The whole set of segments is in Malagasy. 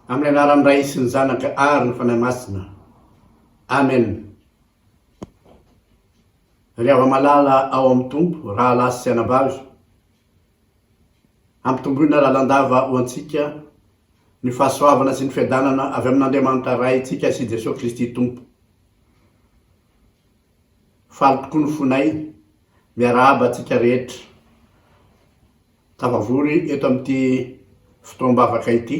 amin'ny anaran'ny Ray sy ny Zanaka ary ny Fanahy Masina. Amen. Riava malala ao amin'ny tompo raha lasy sy anabazo. Ampitomboina lalandava ho antsika ny fahasoavana sy ny fiadanana avy amin'Andriamanitra Ray tsika sy Jesosy Kristy tompo. Faly tokoa ny fonay miarahaba tsika rehetra. Tafavory eto amin'ity fotoam-bavaka ity.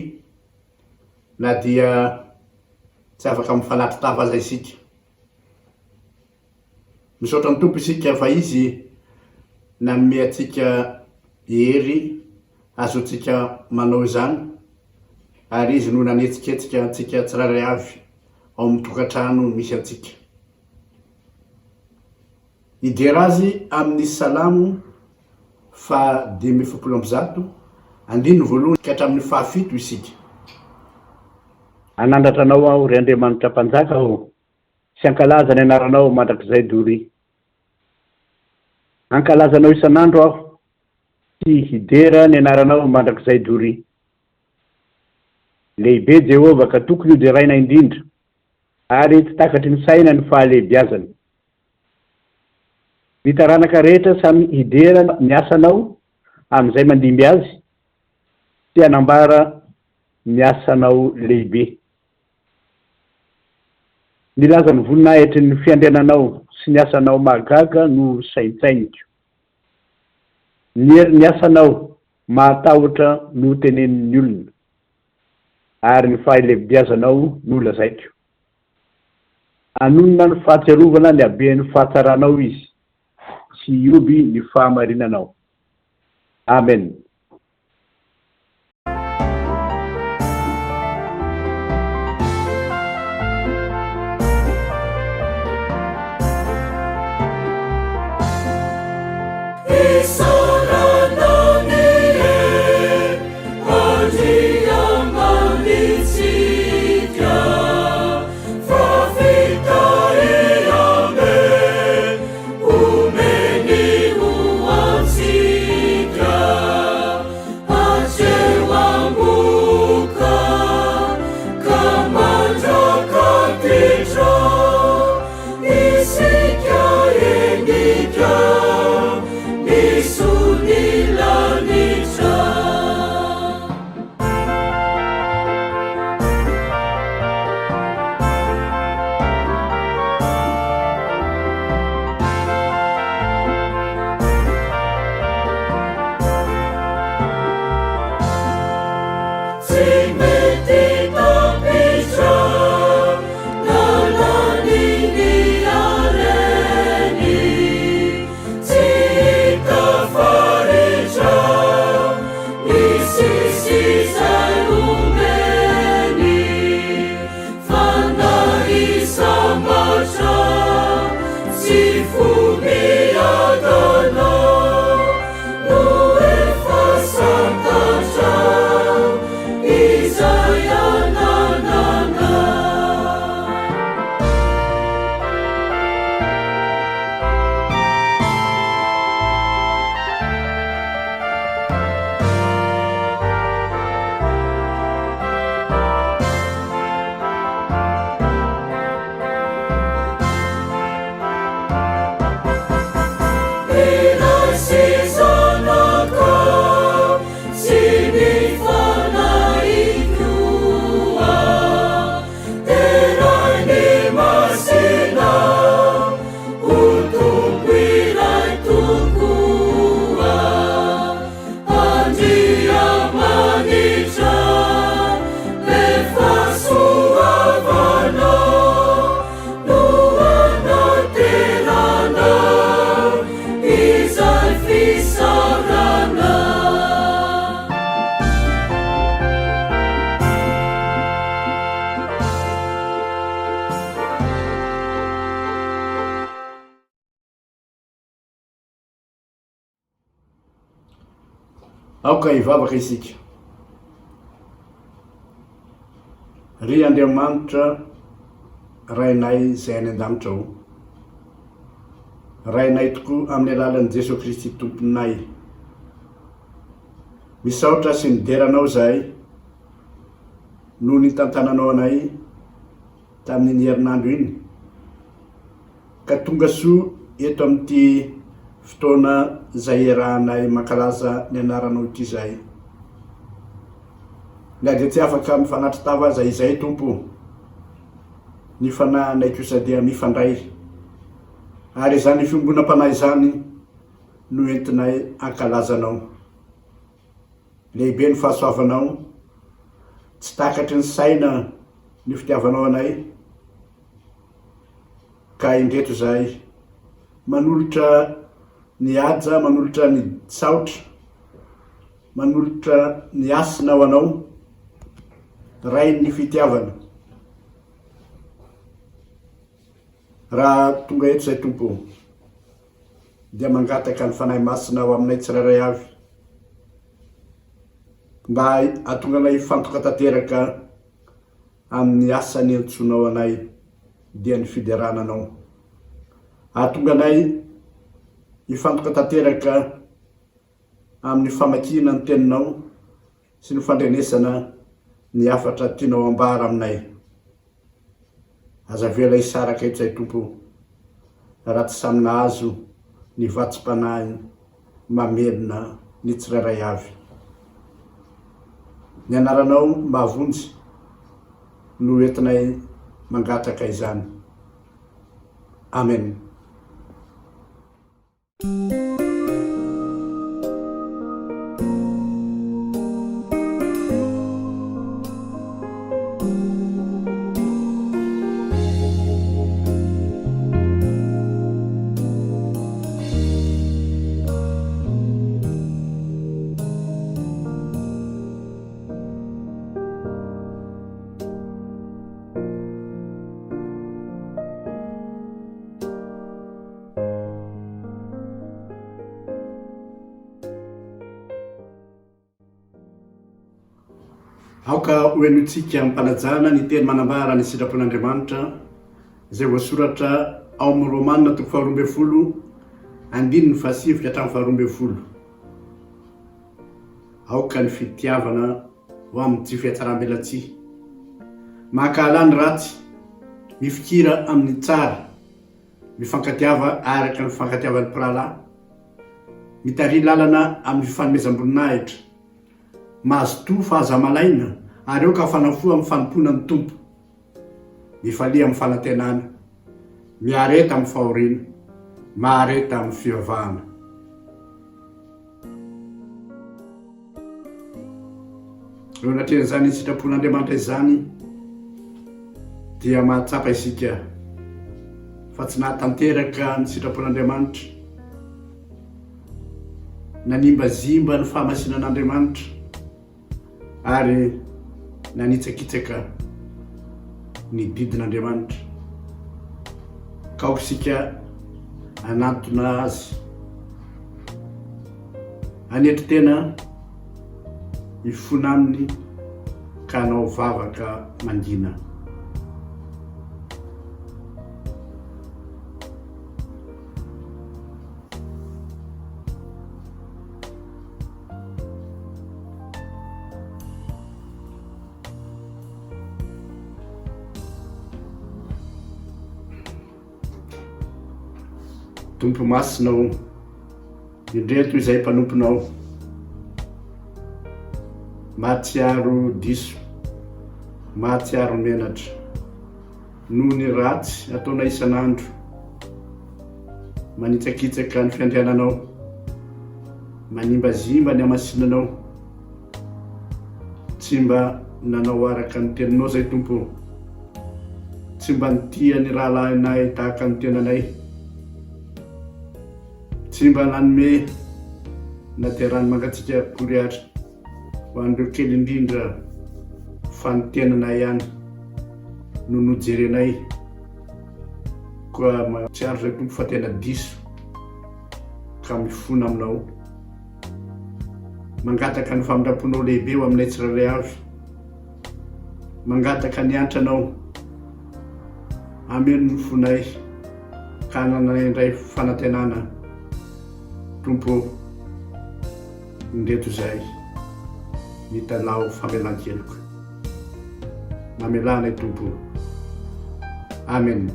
Na dia tsy afaka mifanatry tafaza isika. Misaotra ny tompo isika fa izy nanome atsika hery azotsika manao izany, ary izy no nanetsiketsika antsika tsiraray avy ao amin'ny tokantrano misy antsika. Idera azy amin'ny Salamo 5:100 andiny voalohany ka hatramin'ny 7 isika. Anandratra anao aho ry Andriamanitra mpanjaka aho, sy ankalaza ny anaranao mandrakizay dory. Ankalazanao isan'andro aho, sy hidera ny anaranao mandrakizay dory. Lehibe Jehovah ka tokony ho jeraina indrindra, ary tsy takatry ny saina ny fahalehibiazany. Ny taranaka rehetra samy hidera ny asanao amin'izay mandimby azy, sy hanambara ny asanao lehibe. Nilaza ny voninahitry ny fiandriananao sy ny asanao mahagaga no saintsainiko. Ny asanao mahatahotra no tenenin'ny olona, ary ny fahalehibiazanao no lazaiko. Anonona ny fahatsiarovana ny haben'ny fahatsaranao izy, sy ioby ny fahamarinanao. Amen. Aoka hivavaka isika. Ry Andriamanitra Rainay izay any an-danitra ao. Rainay tokoa amin'ny alalan'i Jesosy Kristy tomponay. Misaotra sy nideranao zahay noho ny tantananao anay tamin'ny herinandro iny ka tonga soa eto amin'ity fotoana zay iarahanay mankalaza ny anaranao ity zay. Na dia tsy afaka mifanatry tava aza izay tompo, ny fanahinay kosa dia mifandray, ary izany fiombonam-panahy izany no entinay ankalazanao. Lehibe ny fahasoavanao, tsy takatry ny saina ny fitiavanao anay, ka indreto zay manolotra ny aja, manolotra ny tsaotra, manolotra ny asinao anao, ray ny fitiavana. Raha tonga eto zay tompo, dia mangataka ny fanahy masinao aminay tsirairay avy, mba ahatonga anay fantoka tanteraka amin'ny asa ny antsonao anay dia ny fiderananao. Ahatonga anay ifantoka tanteraka amin'ny famakina ny teninao sy ny fandrenesana ny afatra tianao ambara aminay. Aza vela isaraka eto zay tompo, raha tsy samy nahazo ny vatsim-panahy mamelona ny tsirairay avy. Ny anaranao mahavonjy no entinay mangataka izany. Amen. Aoka hoenitsika mpanajana ny teny manambara ny sitrapon'Andriamanitra zay voasoratra ao amin'ny Romanina 12:7-12. Aoka ny fitiavana ho amin'ny tsy fiatsaram-belatsia, mahakahala ny ratsy, mifikira amin'ny tsara, mifankatiava araka ny fifankatiavan'ny mpirahalahy, mitary lalana amin'ny fifanomezam-boninahitra, mahazo to fahazamalaina, ary eo ka fanafoa amin'ny fanompona ny tompo, mifalia amin'ny fanantenana, miareta amin'ny fahoriana, mahareta amin'ny fivavahana. Eo anatrehan'izany sitrapon'Andriamanitra izany dia mahatsapa isika fa tsy nahatanteraka ny sitrapon'Andriamanitra, nanimbazimba ny fahamasinan'Andriamanitra, ary nanitsakitsaka ny didin'Andriamanitra, ka aoka isika anatona azy, anetry tena ifona aminy ka anao vavaka mangina. Tompo masinao, indreto izay mpanomponao, mahatsiaro diso, mahatsiaro menatra, noho ny ratsy ataonao isan'andro, manitsakitsaka ny fiandriananao, manimbazimba ny amasinanao, tsy mba nanao araka ny teninao zay tompo, tsy mba nitia ny rahalahinay tahaka ny tenanay, tsy mba nanome naterany mangatsika koriatra ho an'ireo kely indrindra fanitenanay ihany no nojerenay, koa mahatsiaro zay tompo fa tena diso ka mifona aminao, mangataka ny famindraponao lehibe ho aminay tsirairay avy, mangataka ny antranao ameno ny fonay ka nanay indray fanantenana. Tompo, indreto zay mitalao famelan-keloko. mamelana Tompo. Amen.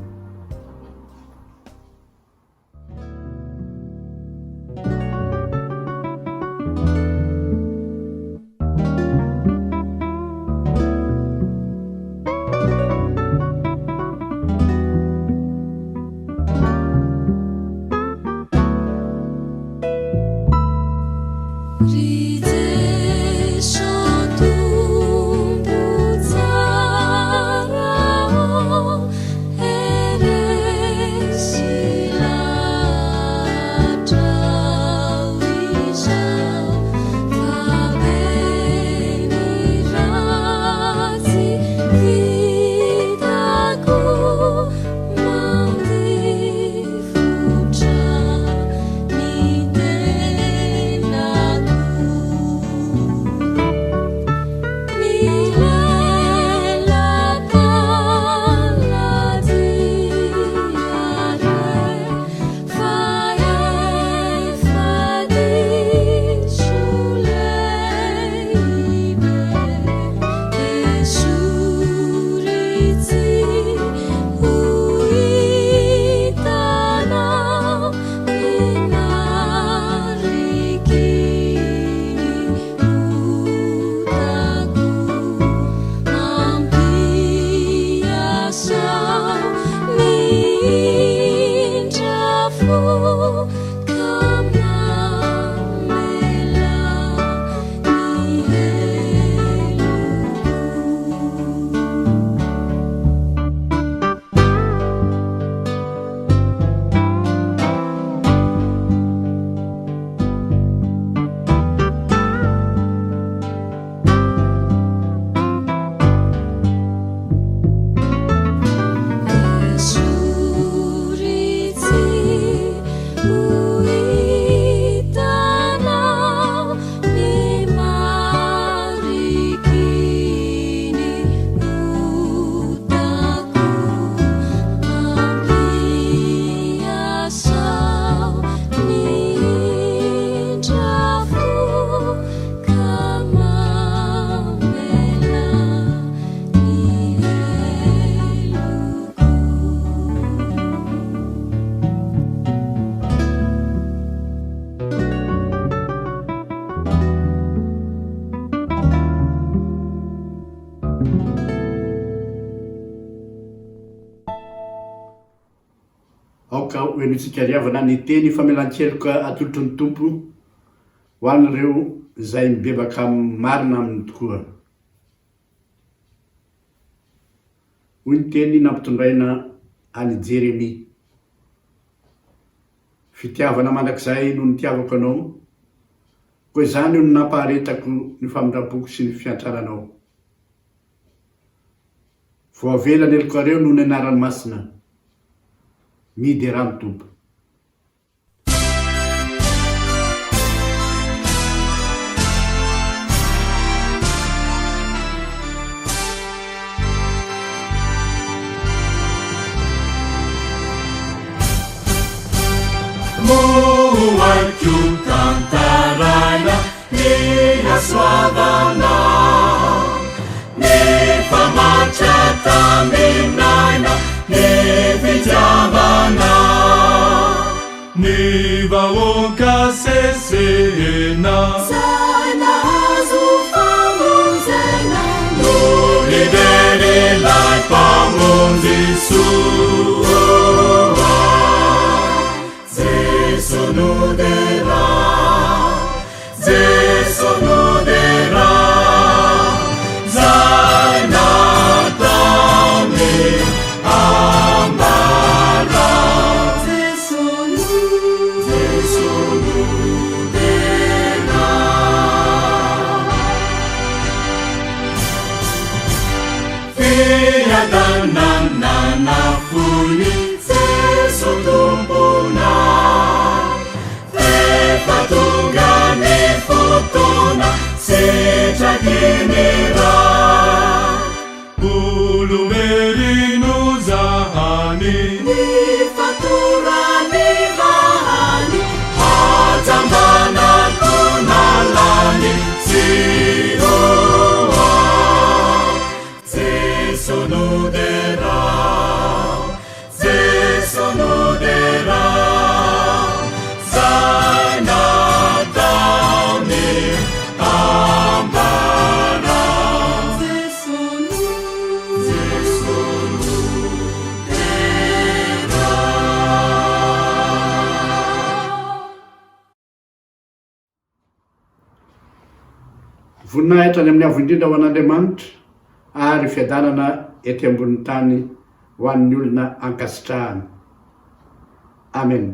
aoka hoenitsika riavana ny teny famelan-keloka atolotry ny Tompo ho an'ireo zay mibebaka marina aminy tokoa. Hoy ny teny nampitondraina any Jeremia: fitiavana mandrakizay no nitiavako anao, koa izany no nampaharetako ny famindram-poko sy ny fiantrananao. Voavela ny elokareo no ny anarany masina, midy rano Tompo. Moaiko tantaraina ny hasoavana, nefa matra taminaina ny fitiavana, ny vahoaka sesehena zay nahazo famonjena, no liderilay mpamonjy soa. Sonodera, sonodera, zay natami ambara. Sonodera, fiadanana funi Tompona. Fatungane fotona setra genera, ulumerinu zahani ni faturani vahani, hatambana kunalani siroa. Zesonodera Zay nataony ambara voninahitra any amin'ny avo indrindra ho an'Andriamanitra ary fiadanana ety ambony tany ho an'ny olona ankasitrahany. Amen.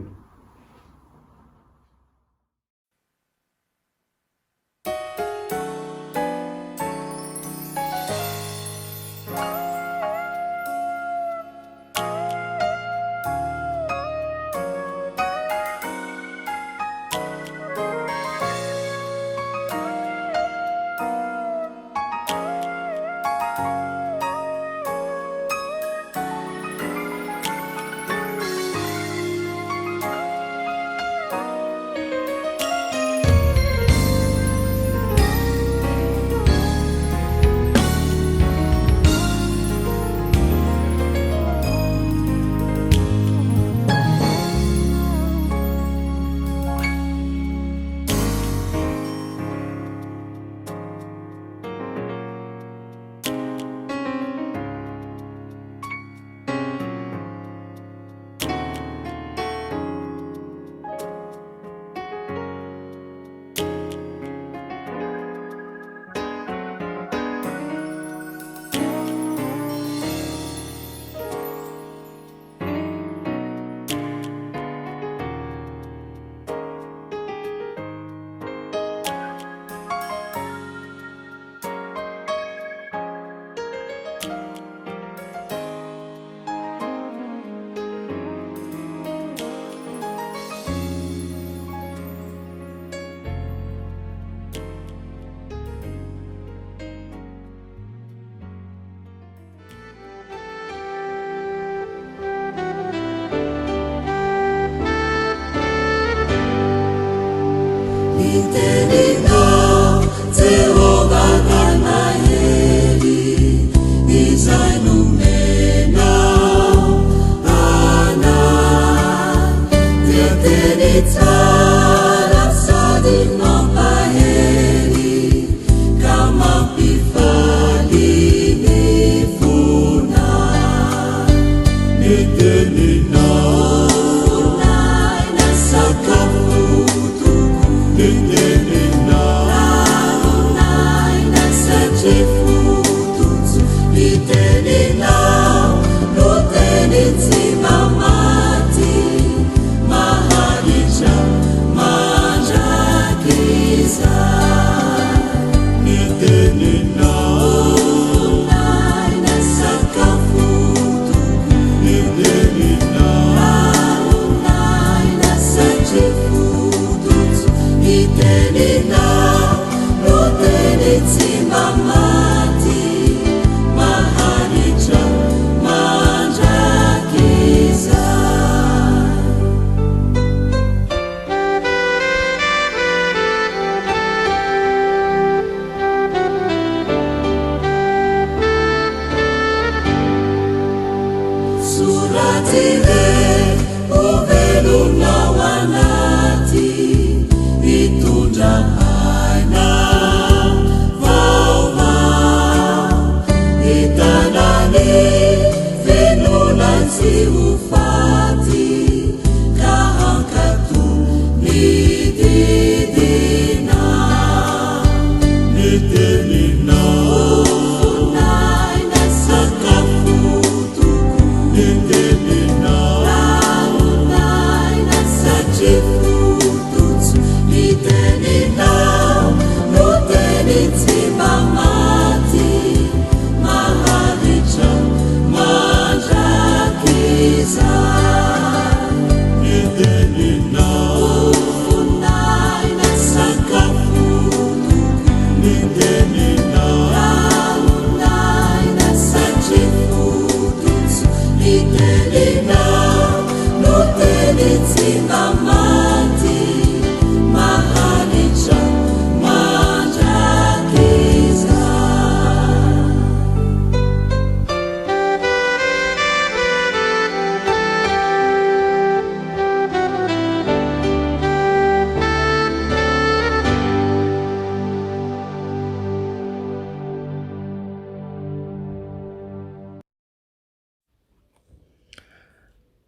Jesus.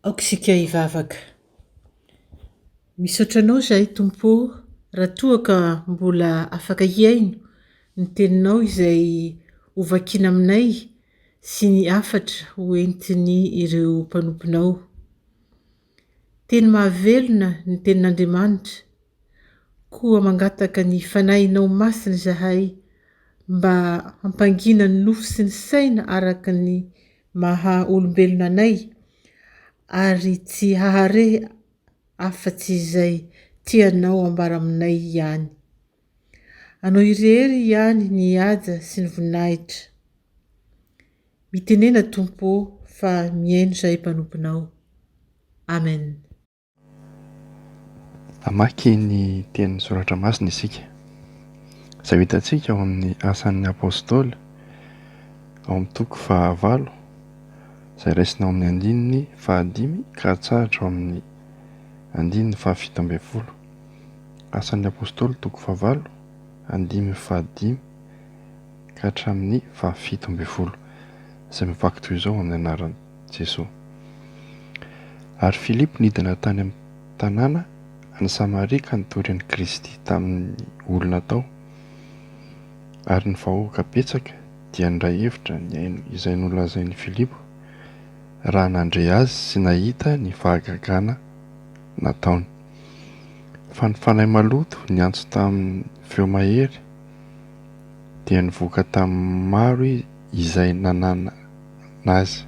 Aokisika hivavaka. Misaotranao izay Tompo, raha toa ka mbola afaka hiaino ny teninao izay hovakiana aminay sy ny afatra hoentiny ireo mpanomponao. Teny mahavelona ny tenin'Andriamanitra, koa mangataka ny fanahinao masina zahay mba hampangina ny nofo sy ny saina araka ny maha olombelona anay, ary tsy hahare afa-tsy izay tianao ambara aminay ihany. Anao irery ihany ny haja sy ny voninahitra. Mitenena Tompo fa mihaino izay mpanomponao. Amen. Amaky ny tenin'ny soratra masina isika, izay hitantsika ao amin'ny asan'ny apôstôly ao amin'ny toko 9 izay raisina ao amin'ny andininy 15 ka hatsahatra ao amin'ny andininy 17. Asan'ny apôstôly toko 9 andininy 15 ka hatramin'ny 17 izay mivaky toy izao amin'ny anaran'i Jesosy. Ary Filipo nidina tany amin'ny tanàna any Samaria ka nitory an'i Kristy tamin'ny olona tao. Ary ny vahoaka betsaka dia nindray hevitra ny aino izay nolazain'i Filipo raha nandre azy sy nahita ny fahagagana nataony. Fa ny fanahy maloto ny antso tamin'ny feo mahery dia nivoaka tamin'ny maro izay nanana nazy.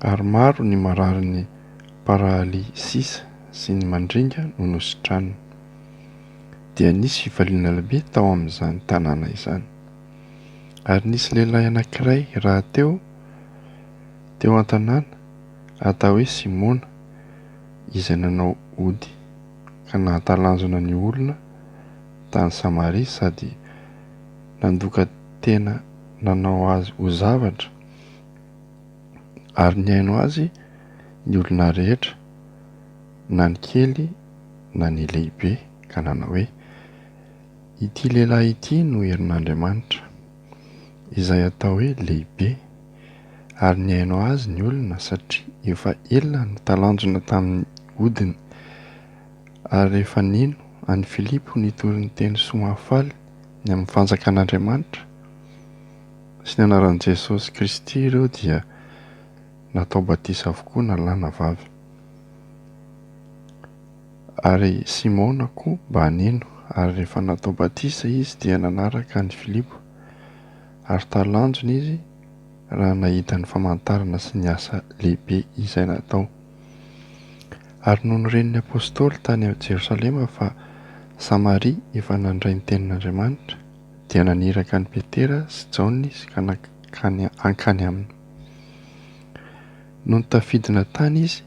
Ary maro ny marary ny paralysisa sy ny mandringa no nositraniny. Dia nisy fifaliana lehibe tao amin'izany tanàna izany. Ary nisy lehilahy anankiray raha teo an-tanàna atao hoe Simona, izay nanao ody ka nahatalanjona ny olona tany Samaria sady nandoka tena nanao azy ho zavatra. Ary niaino azy ny olona rehetra, na ny kely na ny lehibe, ka nanao hoe ity lehilahy ity no herin'Andriamanitra izay atao hoe lehibe. Ary niaino azy ny olona satria efa ela nitalanjona tamin'ny odiny. Ary rehefa nino an'i Filipo nitory ny teny soamafaly ny amin'ny fanjakan'Andriamanitra sy ny anaran'i Jesosy Kristy ireo dia natao batisa avokoa nalàna vavy. Ary Simona koa mba nino, ary rehefa natao batisa izy dia nanaraka an'i Filipo, ary talanjona izy raha nahita ny famantarana sy ny asa lehibe izay natao. Ary noho norenin'ny apôstôly tany Jerosalema fa Samaria efa nandray ny tenin'Andriamanitra, dia naniraka ny Petera sy Jaona izy ka ankany aminy. Noho nitafidina tany izy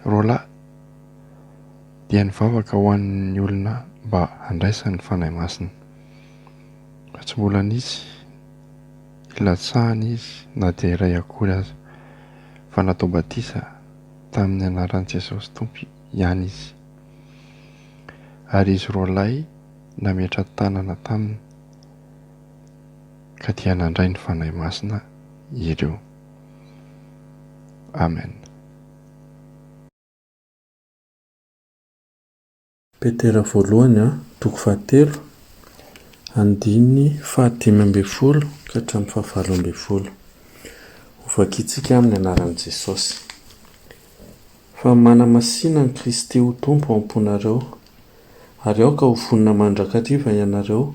roalahy dia nivavaka ho an'ny olona mba handraisany fanahy masina. Fa tsy mbola nisy ilatsahany izy na dia iray akory aza, fa natao batisa tamin'ny anaran'i Jesosy Tompo ihany izy. Ary izy roalahy nametra tanana taminy ka dia nandray ny fanahy masina ireo. Amen. Petera voalohany toko 7 andininy 15 ka hatramin'ny 17. Hovakitsika amin'ny anaran'i Jesosy. Fa manamasina ny Kristy ho tompo ao am-ponareo, ary aoka ho vonina mandrakariva ianareo,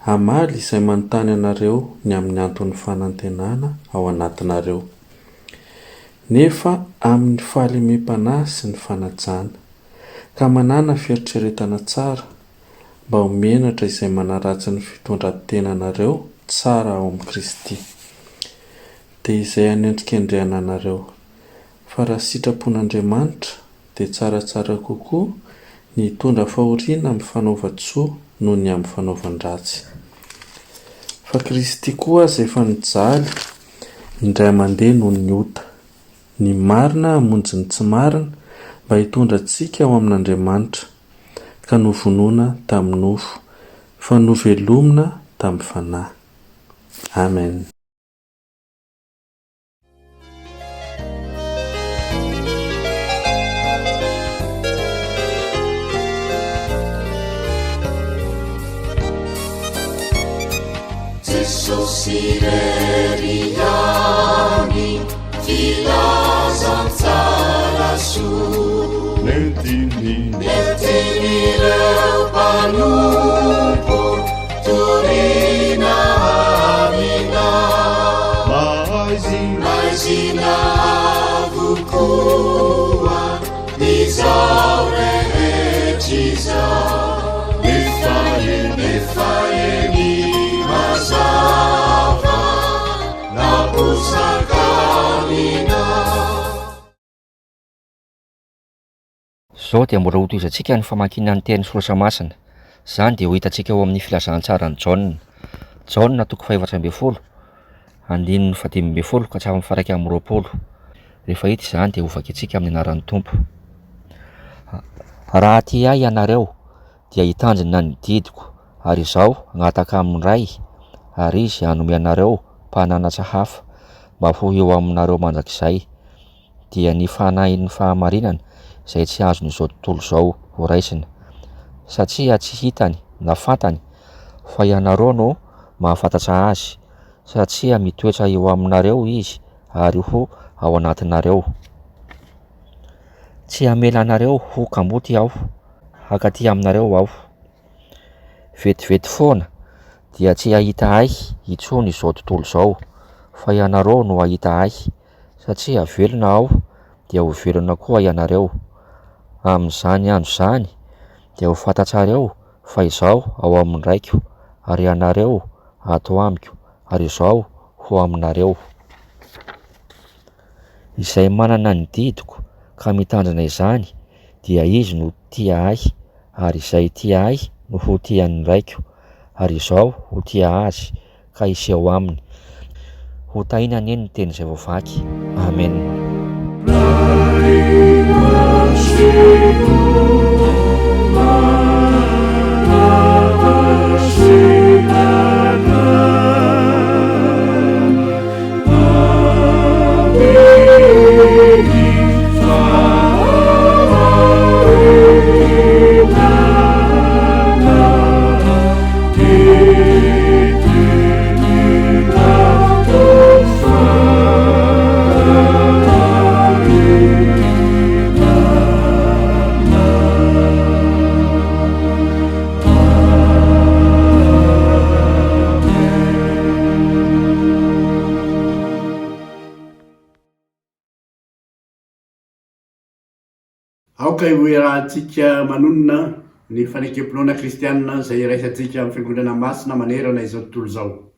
hamaly izay manontany anareo ny amin'ny antony fanantenana ao anatinareo, nefa amin'ny fahalemem-panahy sy ny fanajana, ka manana fieritreretana tsara mba ho menatra izay manaratsy ny fitondran-tenanareo tsara ao amin'ny Kristy. Dia izay hanendrika endrehana anareo. Fa raha sitrapon'Andriamanitra dia tsaratsara kokoa ny hitondra fahoriana amin'ny fanaova-tsoa noho ny amin'ny fanaovan-dratsy. Fa Kristy koa aza efa nijaly indray mandeha noho ny ota, ny marina hamonjy ny tsy marina mba hitondra antsika ao amin'Andriamanitra, ka novonoina tamin'ny nofo, fa novelomina tamin'ny fanahy. Amen. Jesosy reriany filazantsara soa nentinireo mpanompo torina amina maizina avokoa izao rehetr'izao nefaeny mazava naposakamina. Zao dia mbola hotoizantsika ny famakiana ny teny Soratra Masina. Zany dia ho hitantsika eo amin'ny filazantsara ny Jaona toko 412 andininy 17 ka hatramin'ny faraka amin'ny 20. Rehefa hita izany dia ho vakiantsika amin'ny anaran'ny Tompo. Raha ty ahy ianareo dia hitanjina ny didiko, ary izao hangataka amin'ny ray, ary izy hanome anareo mpananatra hafa mba ho eo aminareo mandrakizay. Dia ny fanahin'ny fahamarinana izay tsy azon'izao tontolo izao ho raisina, satria tsy hitany na fantany, fa ianareo no mahafantatra azy, satria mitoetra eo aminareo izy ary ho ao anatinareo. Tsy hamela anareo ho kamoty aho, hakaty aminareo aho. Vetivety foana dia tsy hahita ahy intsony izao tontolo izao, fa ianareo no hahita ahy, satria velona aho dia ho velona koa ianareo. Amin'izany andro izany dia ho fantatrareo fa izaho ao amin'ny raiko, ary ianareo ato amiko, ary izaho ho aminareo. Izay manana ny didiko ka mitandrina izany dia izy no tia ahy, ary izay tia ahy no ho tian'ny raiko, ary izaho ho tia azy ka iseho aminy. Ho tahinany eny ny teny izay voavaky. Amen. Aoka hoerahantsika manonona ny fanekempinoana kristianina izay iraisantsika amin'ny fiangonana masina manerana izao tontolo izao.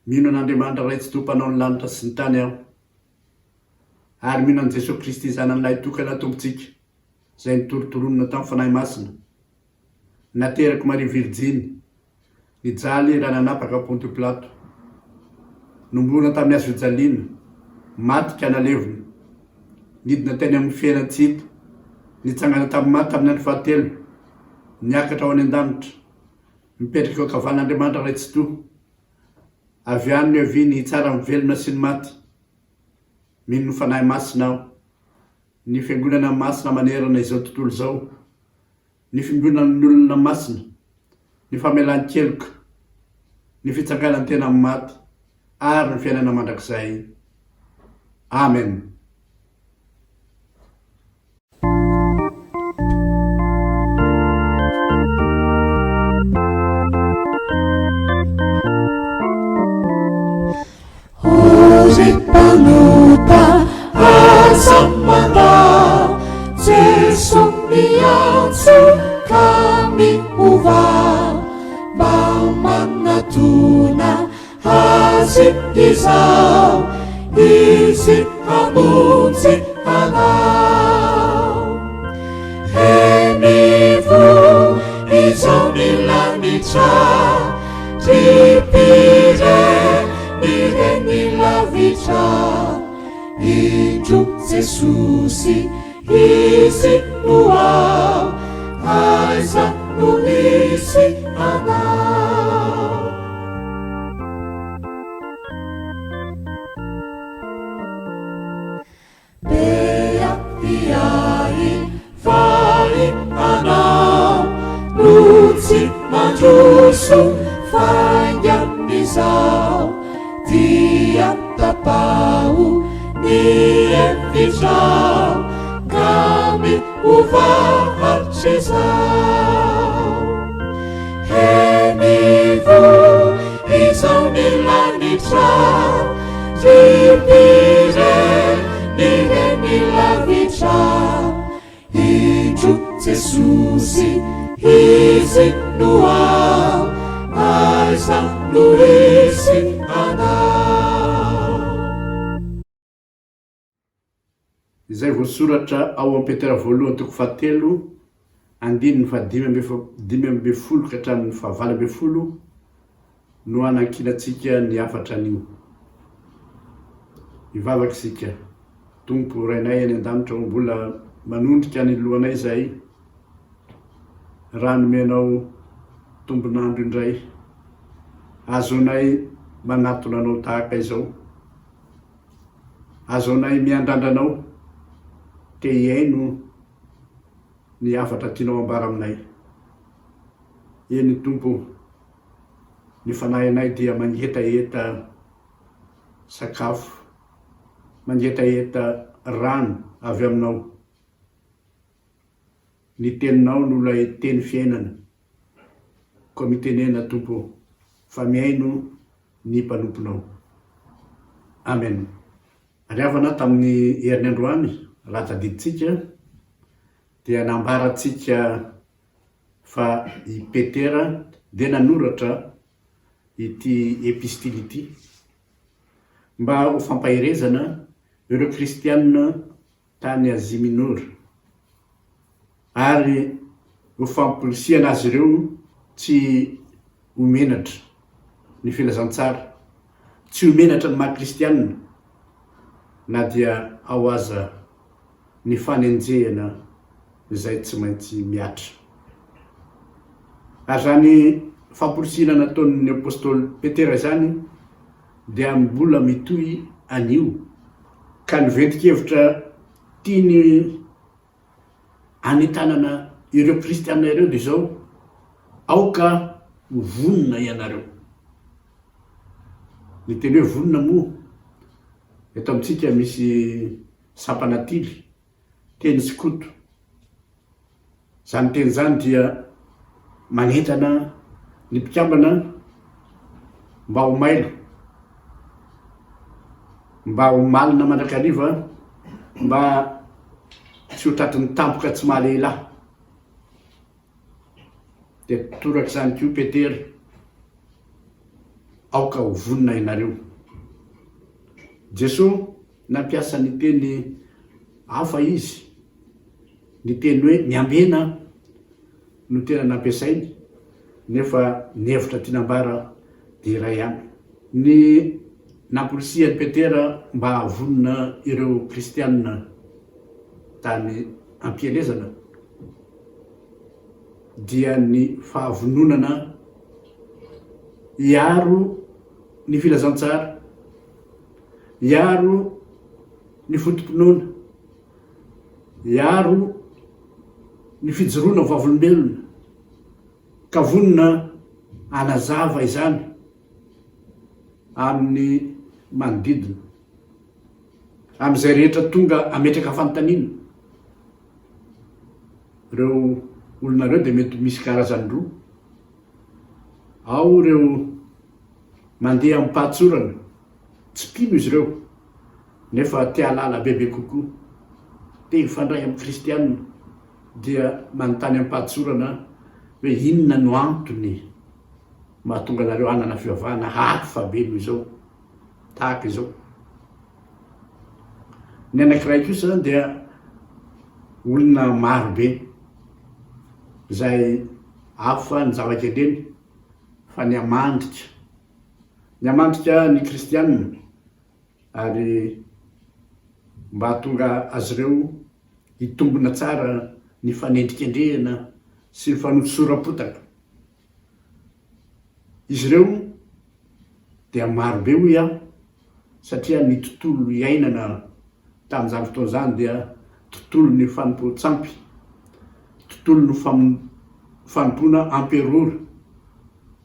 Mino an'Andriamanitra iray tsy tompanao ny lanitra sy ny tany aho, ary mino an' Jesosy Kristy zanan'ilay tokana tompontsika izay nitorotoronona tamin'ny fanahy masina, naterako Maria Virjiny, nijaly raha nanapaka Ponto Pilato, nombona tamin'ny hazo fijaliana, maty ka nalevona, nidina teny amin'ny fiainantsika, nitsangana tamin'ny maty tamin'ny andro fahatelo, niakatra ao any an-danitra, mipetraka eo ankavan'Andriamanitra iray tsy toa, avy any ny avy ny tsara mivelona sy ny maty. Mino ny fanahy masina aho, ny fiangonana masina manerana izao tontolo izao, ny fiangonana ny olona masina, ny famelan-keloka, ny fitsanganany tena amin'ny maty, ary ny fiainana mandrakizay. Amen. Panuta asamanda Jesu miansu kami uva Bamanatuna hasip isau isi amunsi anau Henifu isau nilanitra tipire Direni la vita Inju Jesusi isi nuau Aisa nuisi anau Bea piai vai anau Nutsi manjus Jesu fangan'izao dia tapao ny efitrao kamy hovaharitsy zao henivo izao milanitra tipire ny henilavitra indro Jesosy izy no ao aiza no isy anao. Izay voasoratra ao amin'ny Petera voalohany toko 7 andininy 5:10 ka hatramin'ny 9:10 no anankinatsika ny afatra anio. Ivavaka isika. Tompo rainay any an-danitra mbola manondrika ny lohanay zay raha nomenao tombonandro indray azonay manatona anao tahaka izao, azonay miandrandranao te hiaino ny afatra tianao ambara aminay. Eny Tompo, ny fanahinay dia mangetaheta sakafo, mangetaheta rano avy aminao. Ny teninao no lay teny fiainana, koa mitenena Tompo fa miaino ny mpanomponao. Amen. Ariavana tamin'ny herin'ny androany latadiditsika dia nambaratsika fa i Petera dia nanoratra ity epistily ity mba ho fampahirezana ireo kristianina tany Azia Minora ary ho famporisihana azy ireo tsy homenatra ny filazantsara, tsy homenatra ny maha-kristianina na dia ao aza ny fanenjehana izay tsy maintsy miatra. Ary zany famporisihana nataon'ny apôstôly Petera zany dia mbola mitohy anio ka niventikevitra tiany anitanana ireo kristianina ireo dia zao aoka vonona ianareo. Ny teny hoe vonona moa eto amintsika misy sampanatily teny sikoto. Zany teny zany dia manentana ny mpikambana mba ho mailo, mba ho malina mandrakariva, mba tsy ho tratry ny tampoka tsy mahalehilahy. Dia toraka zany koa Petera, aoka ho vonona ianareo. Jesosy nampiasa ny teny hafa izy, ny teny hoe miambena no tena nampiasainy, nefa ny hevitra tinambara dia iray ihany. Ny namporisihany Petera mba havonona ireo kristianina tany ampielezana dia ny fahavononana hiaro ny filazantsara, hiaro ny fotom-pinoana, hiaro ny fijoroana vavolombelona, ka vonona anazava izany amin'ny manodidina, amin'izay rehetra tonga ametraka fanontaniana. Ireo olona ireo dia mety misy karazany roa. Ao ireo mandeha amin'ny pahatsorana, tsy mpino izy ireo nefa tia lala bebe kokoa, te hifandray amin'ny kristianina, dia manontany amin'ny pahatsorana hoe inona no antony mahatonga anareo hanana fivavahana hafa be noho izao, tahaka izao. Ny anankiray kosa dia olona marobe izay hafa ny zava-kendreny fa ny hamandrika ny kristianina ary mba hahatonga azy ireo hitombona tsara ny fanendrikendrehana sy ny fanontsoram-potaka. Izy ireo dia marobe hoy aho satria ny tontolo iainana tamin'izany fotoana zany dia tontolo ny fanompoan-tsampy, tontolo ny fanompoana amperora,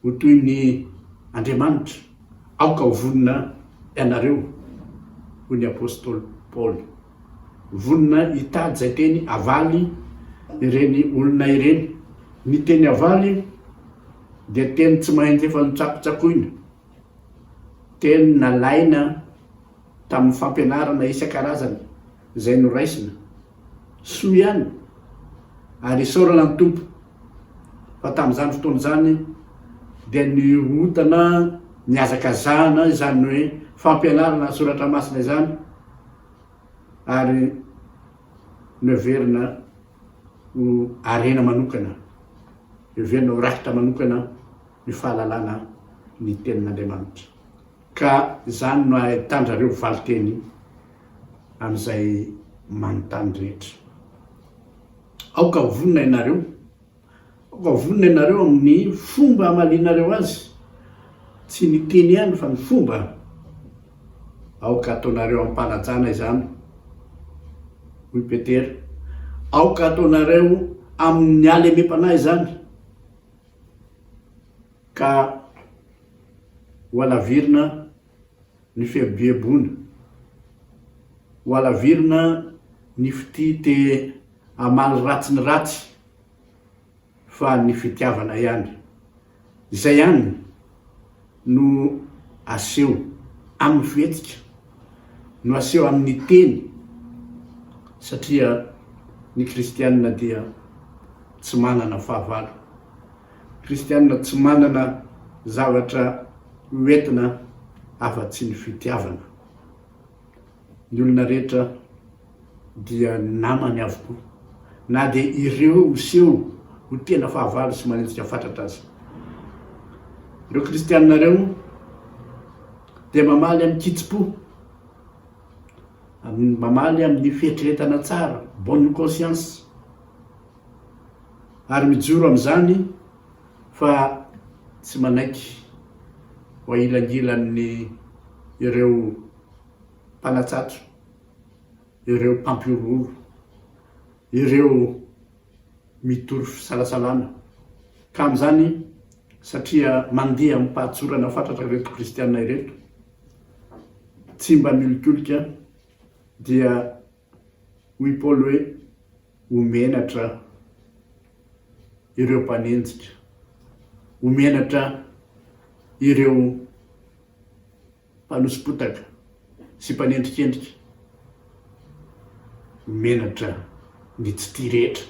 ho toy ny Andriamanitra, aoka ho vonina ianareo hoy ny apôstôly Paoly. Vonina hitady zay teny avaly ireny olona ireny. Ny teny avaly dia teny tsy maintsy efa nitsakotsakoina, teny nalaina tamin'ny fampianarana isan-karazany izay noraisina soa ihany ary isaorana ny tompo. Fa tamin'izany fotoana izany dia niotana niazakazahana izany hoe fampianarana soratra masina izany, ary noeverina ho arena manokana, heverina ho rakitra manokana ny fahalalana ny tenin'Andriamanitra. Ka izany no ahitandrareo valiteny amin'izay manontany rehetra. Aoka ho vonina ianareo, aoka ho vonina ianareo amin'ny fomba amalianareo azy, tsy ny teny ihany fa ny fomba. Aoka ataonareo ampanajana izany, hoy Petera. Aoka ataonareo amin'ny alemem-panahy izany, ka ho alavirina ny fiheboheboana, ho alavirina ny fitity amaly ratsy ny ratsy, fa ny fitiavana ihany. Izay ihany no aseho amin'ny fihetsika, no aseho amin'ny teny, satria ny kristianina dia tsy manana fahavalo. Kristianina tsy manana zavatra hoentina afa-tsy ny fitiavana. Ny olona rehetra dia namany avokoa, na dia ireo hoseho ho tena fahavalo sy manenjika fatratra azy. Ireo kristianina ireo dia mamaly amin'ny kitsi-po, mamaly amin'ny fietreretana tsara, bonne conscience, ary mijoro amin'izany fa tsy manaiky ho ailangilan'ny ireo mpanatsatso, ireo mpampiororo, ireo mitory fisalasalana. Ka amin'izany, satria mandeha amin'ny fahatsorana fatratra ireto kristianina ireto, tsy mba miolikolika, dia hoy Paoly hoe homenatra ireo mpanenjika, homenatra ireo mpanosipotaka sy mpanendrikendrika, homenatra ny tsy tia rehetra,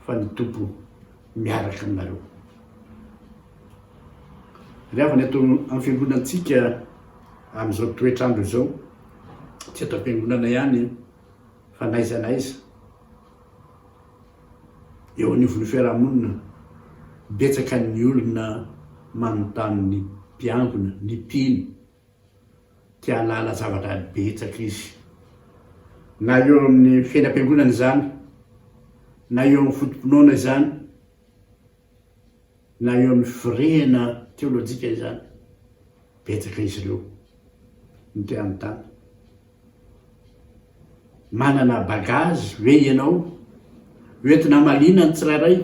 fa ny tompo miaraka aminareo. Rehefa ny atao amin'ny fiangonantsika amin'izao toetrandro izao, tsy atao am-piangonana ihany fa naiza naiza, eo anivon'ny fiarahamonina, betsaka ny olona manontany ny mpiangona, ny mpino, tia halala zavatra betsaka izy, na eo amin'ny fiainam-piangonana izany, na eo amin'ny fotom-pinoana izany, na eo amin'ny firehana teolojika izany, betsaka izy ireo ny tia anontany. Manana bagazy hoe ianao hoentina malina ny tsirairay,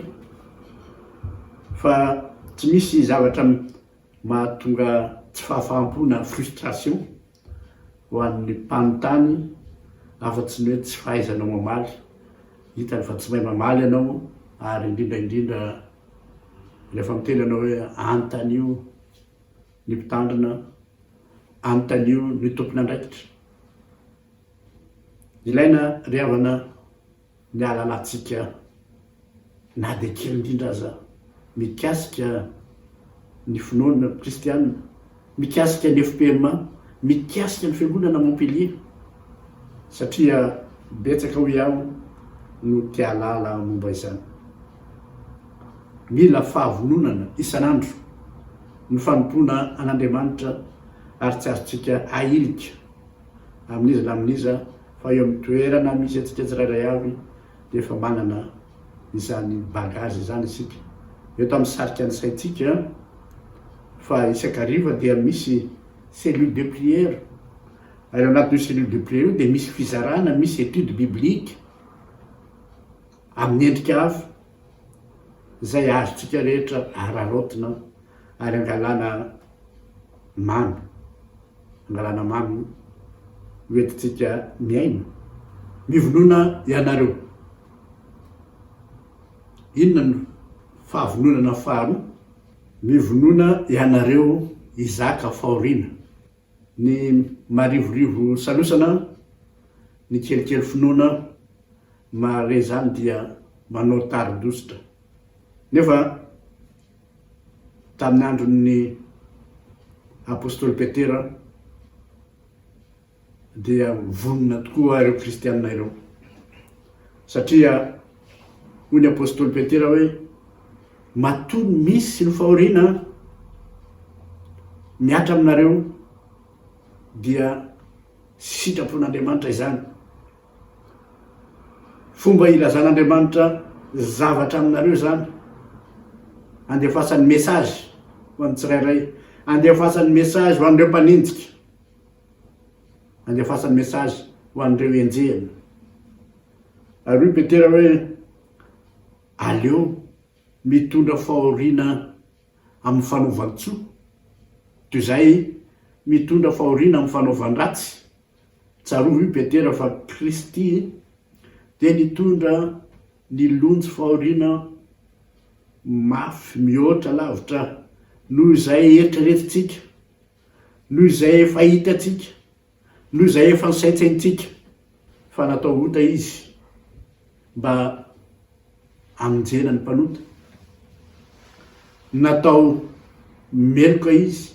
fa tsy misy zavatra mahatonga tsy fahafahampo na frustration ho an'ny mpanontany afa-tsy ny hoe tsy fahaizanao mamaly. Hitany fa tsy mahay mamaly ianao, ary indrindraindrindra rehefa miteny anao hoe antanio ny mpitandrina, antanio ny tompon'andraikitra. Ilaina ry havana ny alalatsika na dia kely indrindra aza, mikasika ny finoana kristianina, mikasika ny FPMA, mikasika ny fiangonana Montpellier, satria betsaka ho iaho no tia halala momba izany. Mila fahavononana isan'andro ny fanompona an'Andriamanitra, ary tsy azontsika ahilika amin'iza na amin'iza, fa eo amin'ny toerana misy antsika tsirairay avy dia efa manana izany bagazy izany isika. Eto amin'ny sarika ny saintsika fa isan-kariva dia misy cellule de prière, ary anatin'io cellule de prière io dia misy fizarana, misy étude biblique amin'ny endrika hafa, zay azotsika rehetra ararotina ary angalana mamy hoentitsika miaina mivonona ianareo. Inona no fahavononana faharoa? Mivonona ianareo izaka fahoriana. Ny marivorivo salosana ny kelikely finoana mare zany dia manao tarodositra. Nefa tamin'ny andron'ny apôstôly Petera dia vonona tokoa ireo kristianina ireo, satria hoy ny apôstôly Petera hoe matoa misy ny fahoriana miatra aminareo dia sitrapon'Andriamanitra izany. Fomba ilazan'Andriamanitra zavatra aminareo zany, andefasany mesazy ho an'ny tsirairay, andefasany mesazy ho an'ireo mpanenjika, andefasany mesazy ho an'ireo enjehana. Ary hoy Petera hoe aleo mitondra fahoriana amin'ny fanaovan-tsoa, toy izay mitondra fahoriana amin'ny fanaovan-dratsy. Tsarovy hoy Petera fa Kristy dia nitondra ny lonjy fahoriana mafy mihoatra lavitra noho izay eritreretintsika, noho izay efa hitatsika, noho izay efa nisaintsaintsika, fa natao ota izy mba hamonjena ny mpanota, natao meloka izy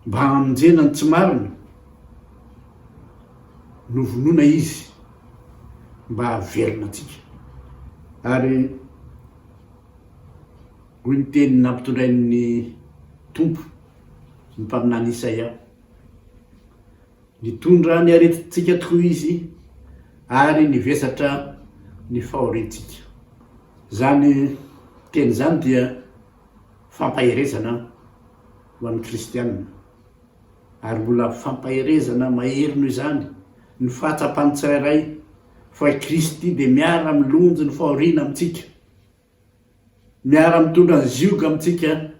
mba hamonjena ny tsy marina, novonona izy mba havelona antsika. Ary hoy ny teny nampitondrain'ny tompo ny mpaminany Isaia, nitondra ny aretintsika tokoa izy ary nivesatra ny fahorentsika. Zany teny zany dia fampaherezana ho an'ny kristianina, ary mbola fampaherezana mahery noho izany ny fahatsapany tsirairay fa Kristy dia miara milonjy ny fahoriana amintsika, miara mitondra ny zioga amintsika,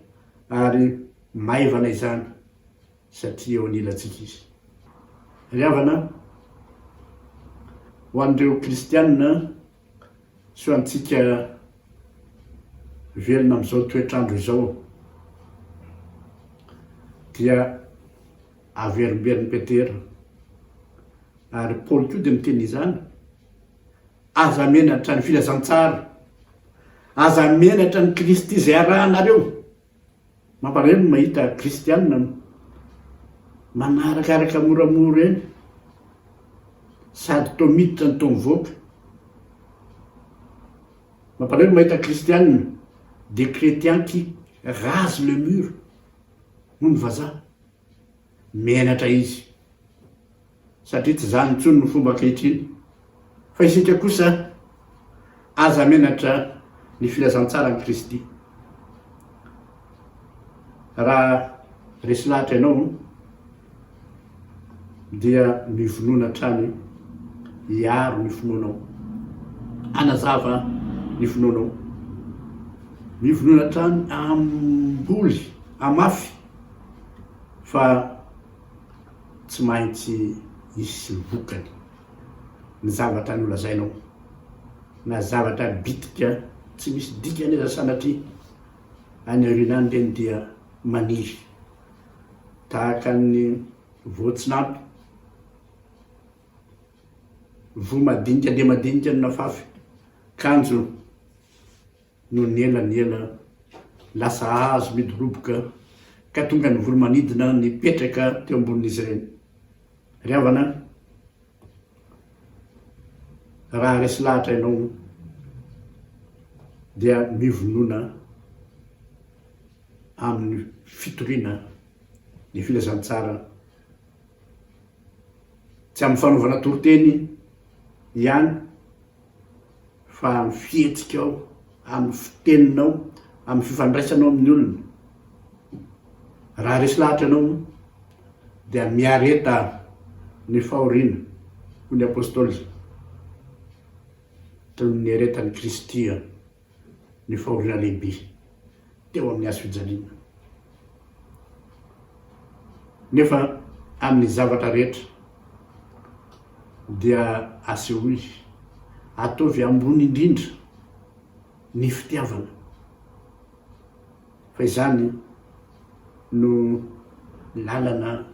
ary maivana izany satria eo anilantsika izy. Ry havana, ho an'ireo kristianina so antsika velona amin'izao toetrandro izao dia averimberin'ny Petera ary Paoly koa dia miteny izany, aza menatra ny filazantsara, aza menatra ny Kristy izay arahanareo. Mampareny mahita kristianina manarakaraka moramora eny, sady toa miditra ny toa mivoaka. Mampareny mahita kristianina des chrétiens qui rasent le mur, noho ny vazaha menatra izy, satria tsy zany intsony ny fomba ankehitriny, fa isika kosa aza menatra ny filazantsara ny Kristy. Raha resy lahatra ianao dia mivonona hatrany hiaro ny finoanao, anazava ny finoanao, mivonona hatrany amboly amafy, fa tsy maintsy hisy vokany ny zavatra ny olazainao, na zavatra bitika tsy misy dikany eza sanatria any aorianany reny dia maniry tahaka ny voatsinapy, vo madinika dia madinika ny nafafy, kanjo no niela lasa azo midoroboka ka tonga ny voromanidina nipetraka teo ambonin'izy ireny. Ry havana, raha resy lahatra ianao dia mivonona amin'ny fitoriana ny filazantsara, tsy amin'ny fanaovana toroteny ihany, fa amin'ny fihetsikao, amin'ny fiteninao, amin'ny fifandraisanao amin'ny olona. Raha resy lahatra ianao dia miareta ny fahoriana, hoy ny apôstôly, toy ny aretan'ny Kristy ny fahorina lehibe teo amin'ny azo fijaliana. Nefa amin'ny zavatra rehetra dia asehoy ataovy ambony indrindra ny fitiavana, fa izany no lalana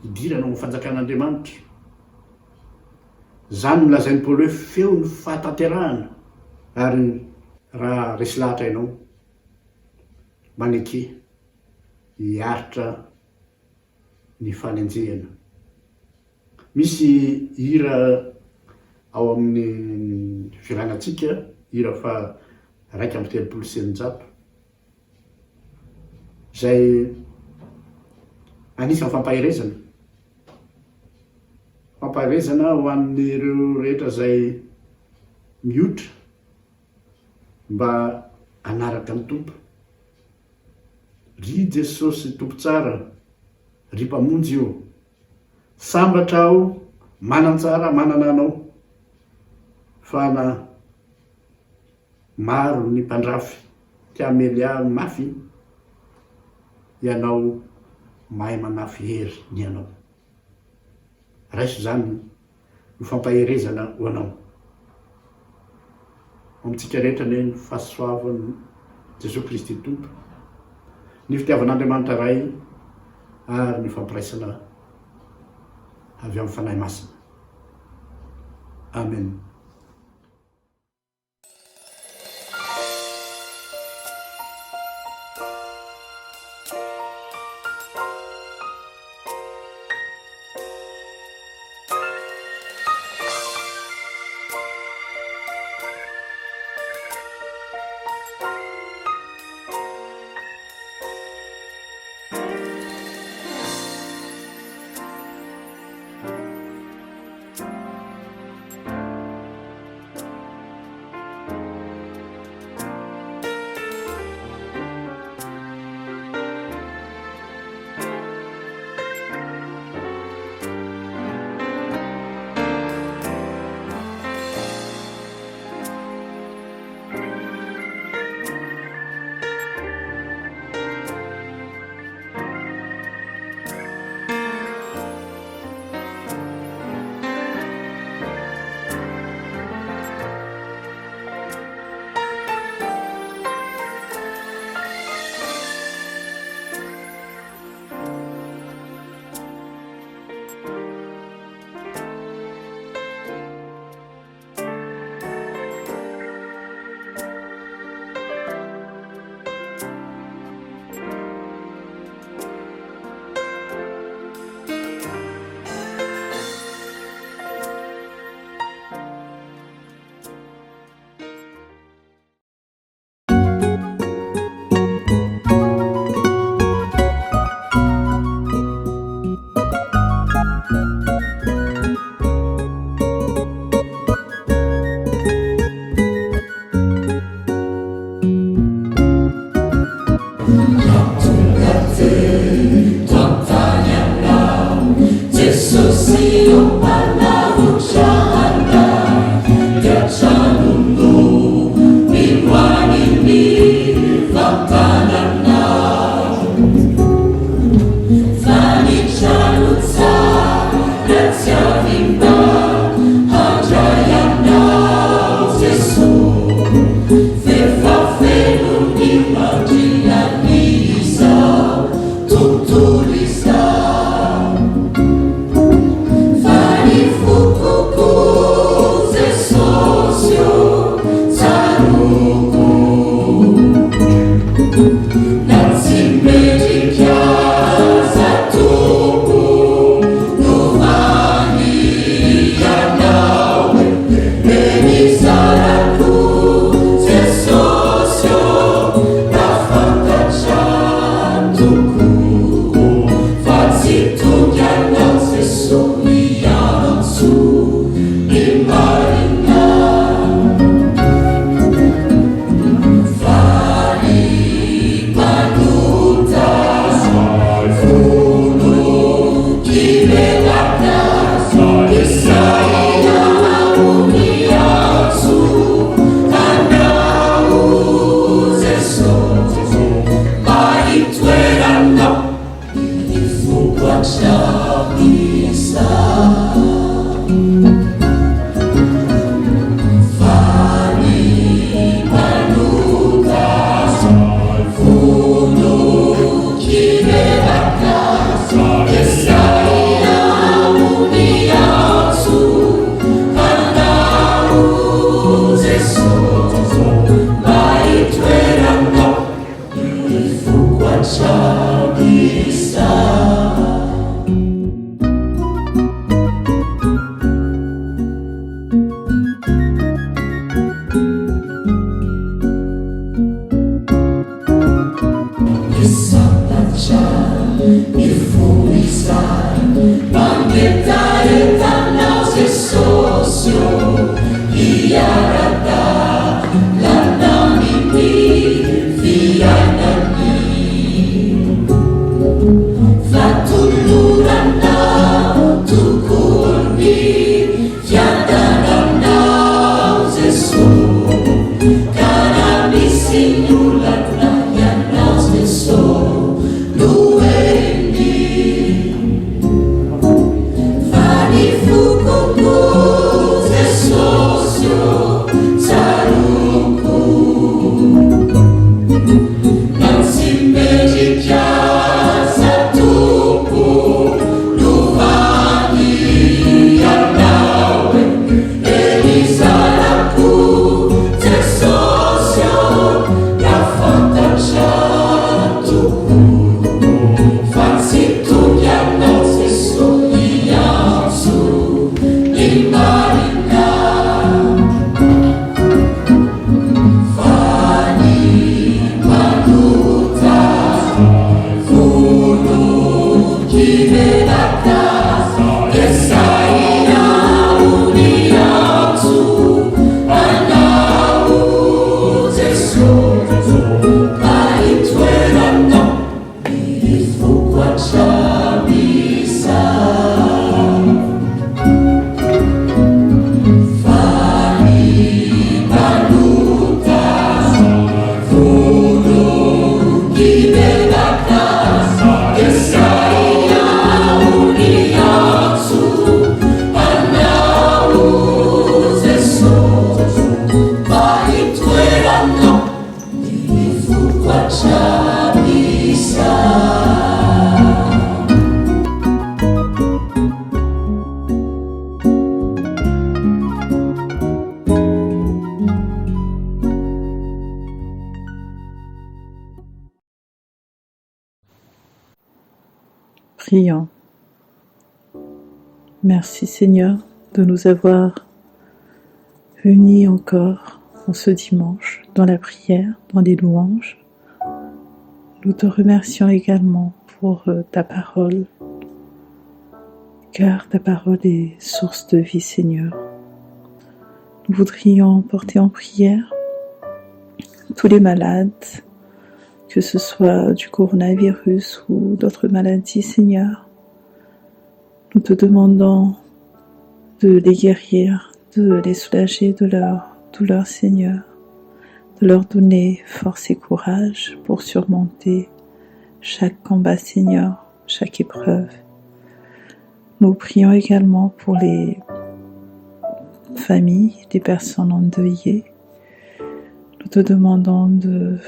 idirana amin'ny fanjakan'Andriamanitra. Zany nolazain'ny Paoly hoe feo ny fahatanterahana, ary raha resy lahatra ianao maneke hiaritra ny fanenjehana. Misy hira ao amin'ny firangatsika, hira fa 1:30 zay anisan'ny fampaherezana ho an'ireo rehetra zay mihotra mba anaraka ny tompo. Ry Jesosy tompo tsara, ry mpamonjy io, sambatra aho manan-tsara manana anao, fa na maro ny mpandrafy tia mely ahy mafy, ianao mahay manafy hery ny anao. Raiso zany ny fampaherezana ho anao. Amintsika rehetra ny fahasoavan'i Jesosy Kristy tompo, ny fitiavan'Andriamanitra ray, ary ny fampiraisana avy amin'ny fanahy masina. Amen. Prions. Merci Seigneur de nous avoir unis encore en ce dimanche dans la prière, dans les louanges. Nous te remercions également pour ta parole, car ta parole est source de vie, Seigneur. Nous voudrions porter en prière tous les malades, que ce soit du coronavirus ou d'autres maladies, Seigneur. Nous te demandons de les guérir, de les soulager de leur douleur, Seigneur, de leur donner force et courage pour surmonter chaque combat, Seigneur, chaque épreuve. Nous prions également pour les familles, des personnes endeuillées. Nous te demandons de